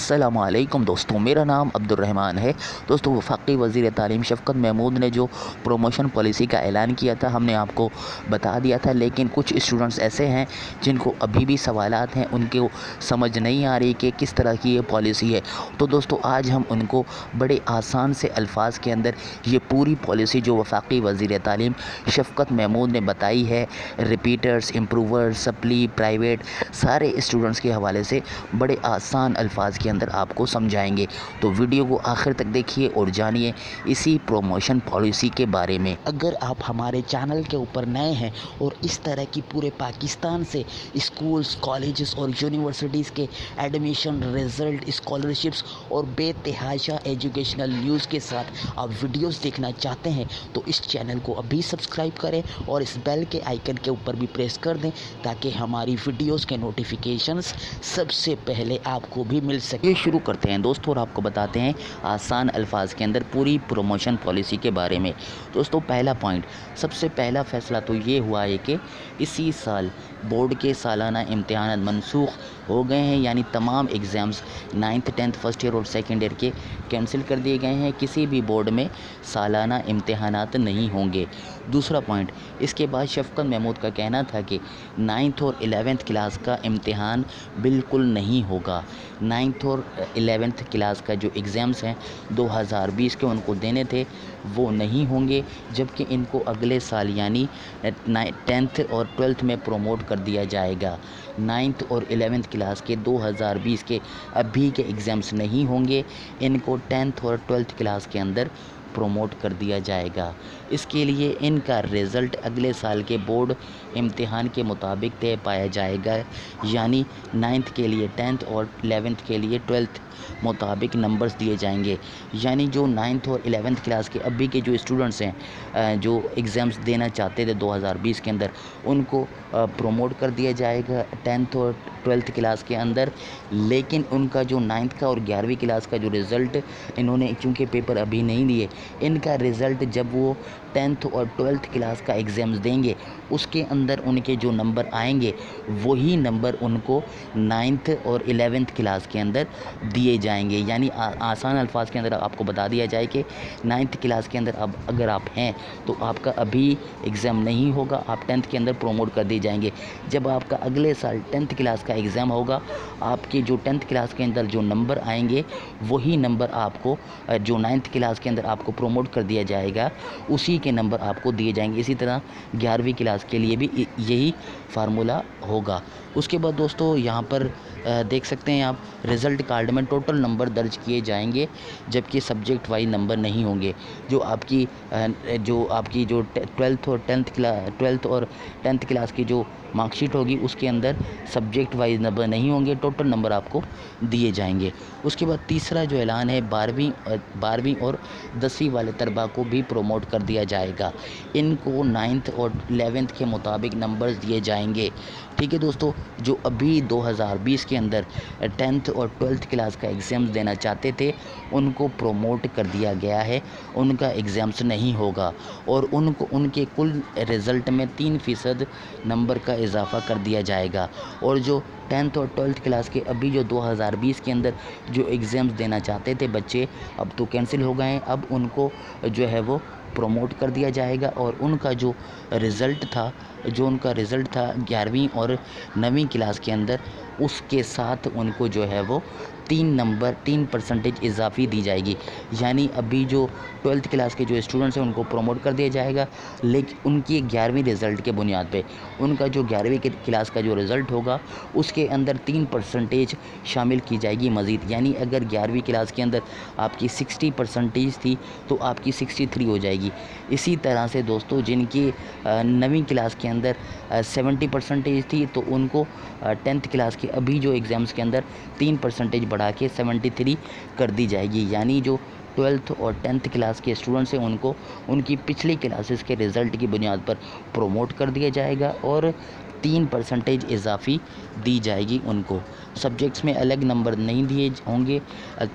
السلام علیکم دوستوں، میرا نام عبدالرحمن ہے۔ دوستوں، وفاقی وزیر تعلیم شفقت محمود نے جو پروموشن پالیسی کا اعلان کیا تھا، ہم نے آپ کو بتا دیا تھا، لیکن کچھ اسٹوڈنٹس ایسے ہیں جن کو ابھی بھی سوالات ہیں، ان کو سمجھ نہیں آ رہی کہ کس طرح کی یہ پالیسی ہے۔ تو دوستوں، آج ہم ان کو بڑے آسان سے الفاظ کے اندر یہ پوری پالیسی جو وفاقی وزیر تعلیم شفقت محمود نے بتائی ہے، ریپیٹرز، امپروورز، سپلی، پرائیویٹ، سارے اسٹوڈنٹس کے حوالے سے بڑے آسان الفاظ کے اندر آپ کو سمجھائیں گے۔ تو ویڈیو کو آخر تک دیکھیے اور جانیے اسی پروموشن پالیسی کے بارے میں۔ اگر آپ ہمارے چینل کے اوپر نئے ہیں اور اس طرح کی پورے پاکستان سے اسکولز، کالجز اور یونیورسٹیز کے ایڈمیشن، رزلٹ، اسکالرشپس اور بے تحاشا ایجوکیشنل نیوز کے ساتھ آپ ویڈیوز دیکھنا چاہتے ہیں تو اس چینل کو ابھی سبسکرائب کریں اور اس بیل کے آئیکن کے اوپر بھی پریس کر دیں تاکہ ہماری ویڈیوز کے نوٹیفیکیشنز سب سے پہلے آپ کو بھی مل سکے۔ یہ شروع کرتے ہیں دوستوں اور آپ کو بتاتے ہیں آسان الفاظ کے اندر پوری پروموشن پالیسی کے بارے میں۔ دوستوں، پہلا پوائنٹ، سب سے پہلا فیصلہ تو یہ ہوا ہے کہ اسی سال بورڈ کے سالانہ امتحانات منسوخ ہو گئے ہیں، یعنی تمام exams 9th 10th first year اور سیکنڈ ایئر کے کینسل کر دیے گئے ہیں۔ کسی بھی بورڈ میں سالانہ امتحانات نہیں ہوں گے۔ دوسرا پوائنٹ، اس کے بعد شفقت محمود کا کہنا تھا کہ 9th اور 11th کلاس کا امتحان بالکل نہیں ہوگا۔ 9th اور 11th کلاس کا جو ایگزامز ہیں 2020 کے ان کو دینے تھے وہ نہیں ہوں گے، جبکہ ان کو اگلے سال یعنی 10th اور 12th میں پروموٹ کر دیا جائے گا۔ 9th اور 11th کلاس کے 2020 کے ابھی کے ایگزامز نہیں ہوں گے، ان کو 10th اور 12th کلاس کے اندر پروموٹ کر دیا جائے گا۔ اس کے لیے ان کا رزلٹ اگلے سال کے بورڈ امتحان کے مطابق طے پایا جائے گا، یعنی 9th کے لیے 10th اور 11th کے لیے 12th مطابق نمبرز دیے جائیں گے۔ یعنی جو 9th اور 11th کلاس کے ابھی کے جو اسٹوڈنٹس ہیں جو ایگزامز دینا چاہتے تھے 2020 کے اندر، ان کو پروموٹ کر دیا جائے گا 10th اور 12th کلاس کے اندر، لیکن ان کا جو 9th کا اور 11ویں کلاس کا جو رزلٹ انہوں نے چونکہ پیپر ابھی نہیں دیے، ان کا رزلٹ جب وہ 10th اور 12th کلاس کا ایگزامز دیں گے اس کے اندر ان کے جو نمبر آئیں گے وہی نمبر ان کو 9th اور 11th کلاس کے اندر دیے جائیں گے۔ یعنی آسان الفاظ کے اندر آپ کو بتا دیا جائے کہ 9th کلاس کے اندر اب اگر آپ ہیں تو آپ کا ابھی ایگزام نہیں ہوگا، آپ 10th کے اندر پروموٹ کر دیے جائیں گے۔ جب آپ کا اگلے سال 10th کلاس کا ایگزام ہوگا، آپ کے جو 10th کلاس کے اندر جو نمبر آئیں گے وہی نمبر آپ کو جو 9th کلاس کے اندر آپ کو پروموٹ کر دیا جائے گا اسی کے نمبر آپ کو دیے جائیں گے۔ اسی طرح 11ویں کلاس کے لیے بھی یہی فارمولا ہوگا۔ اس کے بعد دوستو یہاں پر دیکھ سکتے ہیں آپ رزلٹ کارڈ میں ٹوٹل نمبر درج کیے جائیں گے، جبکہ سبجیکٹ وائز نمبر نہیں ہوں گے۔ جو آپ کی 12th اور 10th کلاس کی جو مارک شیٹ ہوگی اس کے اندر سبجیکٹ وائز نمبر نہیں ہوں گے، ٹوٹل نمبر آپ کو دیے جائیں گے۔ اس کے بعد تیسرا جو اعلان ہے 12ویں اور 10ویں والے طلباء کو بھی پروموٹ کر دیا جائے گا، ان کو 9th اور 11th کے مطابق نمبرز دیے جائیں گے۔ ٹھیک ہے دوستو، جو ابھی 2020 کے اندر 10th اور 12th کلاس کا ایگزامز دینا چاہتے تھے ان کو پروموٹ کر دیا گیا ہے، ان کا ایگزامز نہیں ہوگا اور ان کے کل رزلٹ میں 3% نمبر کا اضافہ کر دیا جائے گا۔ اور جو 10th اور 12th کلاس کے ابھی جو 2020 کے اندر جو ایگزامز دینا چاہتے تھے بچے، اب تو کینسل ہو گئے ہیں، اب ان کو جو ہے وہ پروموٹ کر دیا جائے گا اور ان کا جو رزلٹ تھا 11ویں اور 9ویں کلاس کے اندر، اس کے ساتھ ان کو جو ہے وہ 3% اضافی دی جائے گی۔ یعنی ابھی جو 12th کلاس کے جو اسٹوڈنٹس ہیں ان کو پروموٹ کر دیا جائے گا، لیکن ان کی 11ویں رزلٹ کے بنیاد پہ ان کا جو 11ویں کلاس کا جو رزلٹ ہوگا اس کے اندر 3% شامل کی جائے گی مزید۔ یعنی اگر 11ویں کلاس کے اندر آپ کی 60% تھی تو آپ کی 63 ہو جائے گی۔ اسی طرح سے دوستو جن کی 9ویں کلاس کے اندر 70% تھی تو ان کو 10th کلاس کے ابھی جو ایگزامز کے اندر 3% بڑھا کے 73 کر دی جائے گی۔ یعنی جو 12th اور 10th کلاس کے اسٹوڈنٹس ہیں ان کو ان کی پچھلی کلاسز کے رزلٹ کی بنیاد پر پروموٹ کر دیا جائے گا، اور 3% اضافی دی جائے گی ان کو۔ سبجیکٹس میں الگ نمبر نہیں دیے ہوں گے،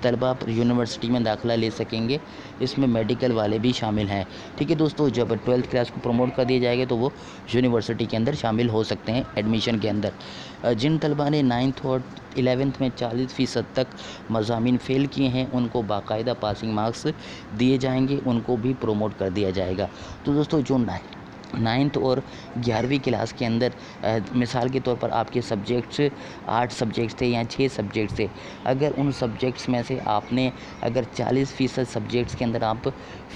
طلبہ یونیورسٹی میں داخلہ لے سکیں گے، اس میں میڈیکل والے بھی شامل ہیں۔ ٹھیک ہے دوستو، جب 12th کلاس کو پروموٹ کر دیا جائے گا تو وہ یونیورسٹی کے اندر شامل ہو سکتے ہیں ایڈمیشن کے اندر۔ جن طلبہ نے 9th اور 11th میں 40% تک مضامین فیل کیے ہیں ان کو باقاعدہ پاسنگ مارکس دیے جائیں گے، ان کو بھی پروموٹ کر دیا جائے گا۔ تو دوستو، جو 9th اور 11ویں کلاس کے اندر مثال کے طور پر آپ کے سبجیکٹس 8 سبجیکٹس تھے یا 6 سبجیکٹس تھے، اگر ان سبجیکٹس میں سے آپ نے اگر 40% سبجیکٹس کے اندر آپ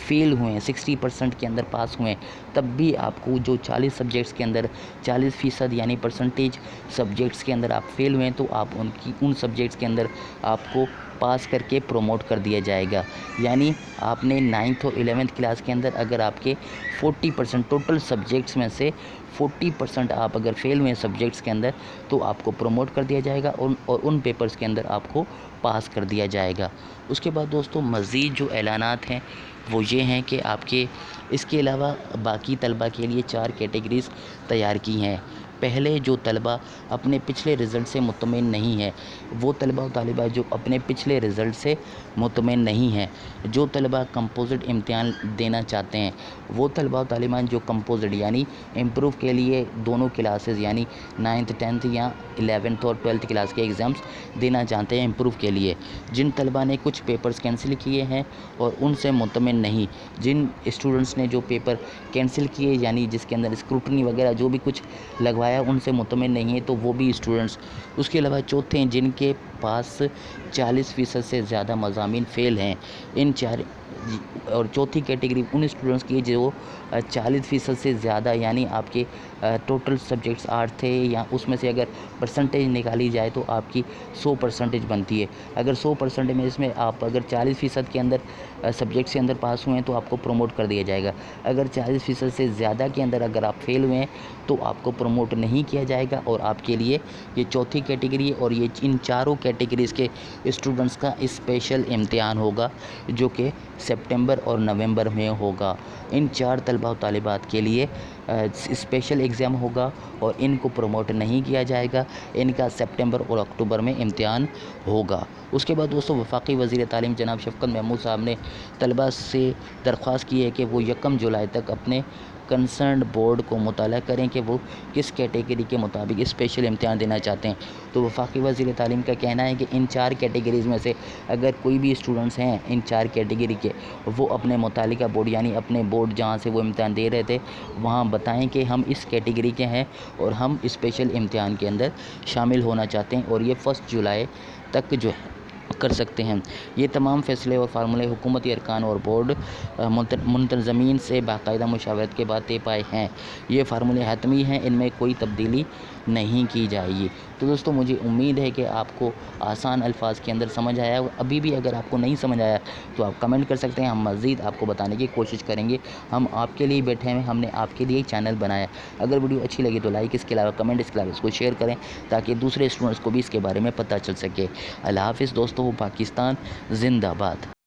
فیل ہوئے ہیں، 60% کے اندر پاس ہوئے ہیں، تب بھی آپ کو جو 40 سبجیکٹس کے اندر 40% یعنی پرسنٹیج سبجیکٹس کے اندر آپ فیل ہوئے ہیں تو آپ ان سبجیکٹس کے اندر آپ کو پاس کر کے پروموٹ کر دیا جائے گا۔ یعنی آپ نے 9th اور 11th کلاس کے اندر اگر آپ کے 40% ٹوٹل سبجیکٹس میں سے 40% آپ اگر فیل ہوئے ہیں سبجیکٹس کے اندر تو آپ کو پروموٹ کر دیا جائے گا اور ان پیپرز کے اندر آپ کو پاس کر دیا جائے گا۔ اس کے بعد دوستو، مزید جو اعلانات ہیں وہ یہ ہیں کہ آپ کے اس کے علاوہ باقی طلبہ کے لیے 4 کیٹیگریز تیار کی ہیں۔ پہلے جو طلبہ اپنے پچھلے رزلٹ سے مطمئن نہیں ہے، وہ طلبہ و طالبات جو اپنے پچھلے رزلٹ سے مطمئن نہیں ہیں، جو طلبہ کمپوزٹ امتحان دینا چاہتے ہیں، وہ طلبہ و طالبان جو کمپوزٹ یعنی امپروو کے لیے دونوں کلاسز یعنی 9th 10th یا 11th اور 12th کلاس کے ایگزامس دینا چاہتے ہیں امپروو کے لیے، جن طلبہ نے کچھ پیپرز کینسل کیے ہیں اور ان سے مطمئن نہیں، جن اسٹوڈنٹس نے جو پیپر کینسل کیے یعنی جس کے اندر اسکروٹنی وغیرہ جو بھی کچھ لگوایا ان سے مطمئن نہیں ہے تو وہ بھی اسٹوڈنٹس۔ اس کے علاوہ چوتھے ہیں جن کے پاس 40% سے زیادہ مضامین فیل ہیں، ان 4 اور چوتھی کیٹیگری ان اسٹوڈنٹس کی جو 40% سے زیادہ یعنی آپ کے ٹوٹل سبجیکٹس 8 تھے یا اس میں سے اگر پرسنٹیج نکالی جائے تو آپ کی 100% بنتی ہے۔ اگر 100% میں اس میں آپ اگر 40% کے اندر سبجیکٹس کے اندر پاس ہوئے ہیں تو آپ کو پروموٹ کر دیا جائے گا، اگر 40% سے زیادہ کے اندر اگر آپ فیل ہوئے ہیں تو آپ کو پروموٹ نہیں کیا جائے گا اور آپ کے لیے یہ چوتھی کیٹیگری اور یہ ان چاروں کیٹیگریز کے اسٹوڈنٹس کا اسپیشل امتحان ہوگا جو کہ سپٹمبر اور نومبر میں ہوگا۔ ان 4 طلبہ و طالبات کے لیے اسپیشل ایگزام ہوگا اور ان کو پروموٹ نہیں کیا جائے گا، ان کا سپٹمبر اور اکتوبر میں امتحان ہوگا۔ اس کے بعد دوستو، وفاقی وزیر تعلیم جناب شفقت محمود صاحب نے طلبہ سے درخواست کی ہے کہ وہ 1 جولائی تک اپنے کنسرنڈ بورڈ کو مطالعہ کریں کہ وہ کس کیٹیگری کے مطابق اسپیشل امتحان دینا چاہتے ہیں۔ تو وفاقی وزیر تعلیم کا کہنا ہے کہ ان 4 کیٹیگریز میں سے اگر کوئی بھی اسٹوڈنٹس ہیں ان 4 کیٹیگری کے، وہ اپنے متعلقہ بورڈ یعنی اپنے بورڈ جہاں سے وہ امتحان دے رہے تھے وہاں بتائیں کہ ہم اس کیٹیگری کے ہیں اور ہم اسپیشل امتحان کے اندر شامل ہونا چاہتے ہیں، اور یہ 1 جولائی تک جو کر سکتے ہیں۔ یہ تمام فیصلے اور فارمولے حکومتی ارکان اور بورڈ منتظمین سے باقاعدہ مشاورت کے بعد طے پائے ہیں۔ یہ فارمولے حتمی ہیں، ان میں کوئی تبدیلی نہیں کی جائے گی۔ تو دوستو، مجھے امید ہے کہ آپ کو آسان الفاظ کے اندر سمجھ آیا، اور ابھی بھی اگر آپ کو نہیں سمجھ آیا تو آپ کمنٹ کر سکتے ہیں، ہم مزید آپ کو بتانے کی کوشش کریں گے۔ ہم آپ کے لیے بیٹھے ہیں، ہم نے آپ کے لیے چینل بنایا۔ اگر ویڈیو اچھی لگی تو لائک، اس کے علاوہ کمنٹ، اس کے علاوہ اس کو شیئر کریں تاکہ دوسرے اسٹوڈنٹس کو بھی اس کے بارے میں پتہ چل سکے۔ اللہ حافظ دوستو، پاکستان زندہ باد۔